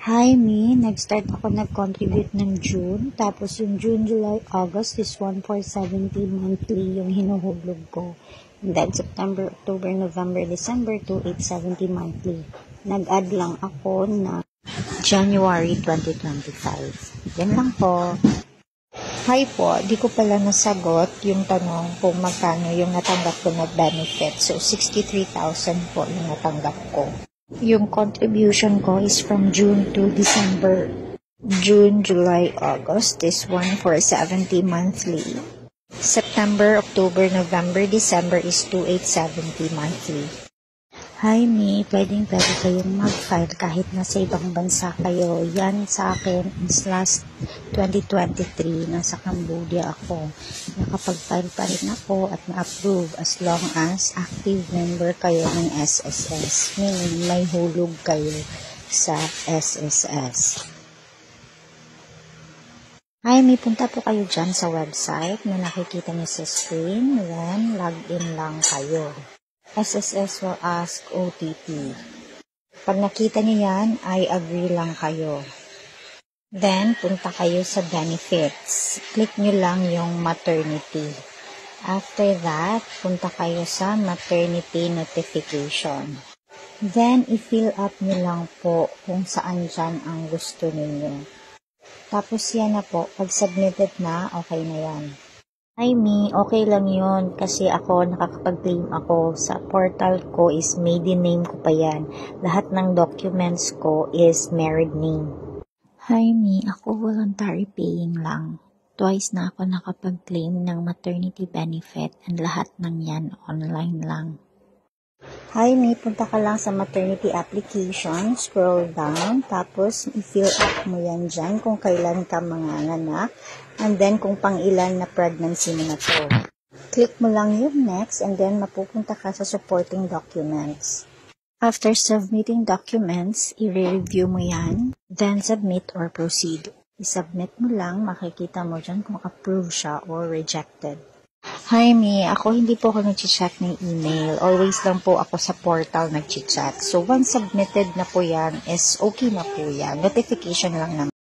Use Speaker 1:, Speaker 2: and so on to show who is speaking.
Speaker 1: Hi, me. Nag-start ako nag-contribute ng June. Tapos yung June, July, August is 1,470 monthly yung hinuhulog ko. And then September, October, November, December, 2,870 monthly. Nag-add lang ako na January 2025. Yan lang po. Hi po, di ko pala nasagot yung tanong kung magkano yung natanggap ko na benefit. So, 63,000 po yung natanggap ko. Yung contribution ko is from June to December. June, July, August is 1,470 monthly. September, October, November, December is 2,870 monthly. Hi, me. Pwede kayong mag-file kahit nasa ibang bansa kayo. Yan sa akin is last 2023. Nasa Cambodia ako. Nakapag-file pa rin ako at na-approve as long as active member kayo ng SSS. Meaning may hulog kayo sa SSS. Hi, may punta po kayo dyan sa website na nakikita niyo sa screen. Then, log in lang kayo. SSS will ask OTP. Pag nakita niyo yan, I agree lang kayo. Then, punta kayo sa benefits. Click niyo lang yung maternity. After that, punta kayo sa maternity notification. Then, i-fill up niyo lang po kung saan dyan ang gusto niyo. Tapos yan na po. Pag submitted na, okay na yan. Hi, me. Okay lang yun kasi ako nakakapag-claim ako. Sa portal ko is maiden name ko pa yan. Lahat ng documents ko is married name. Hi, me. Ako voluntary paying lang. Twice na ako nakapag-claim ng maternity benefit and lahat ng yan online lang. Hi, me. Punta ka lang sa maternity application. Scroll down. Tapos, i-fill up mo yan dyan kung kailan ka manganganak. And then, kung pang ilan na pregnancy mo na to. Click mo lang yung next and then mapupunta ka sa supporting documents. After submitting documents, i-review mo yan. Then, submit or proceed. I-submit mo lang, makikita mo dyan kung approve siya or rejected. Hi, me. Ako hindi po ako nag-check ng email. Always lang po ako sa portal nag-check. So, once submitted na po yan, is okay na po yan. Notification lang naman.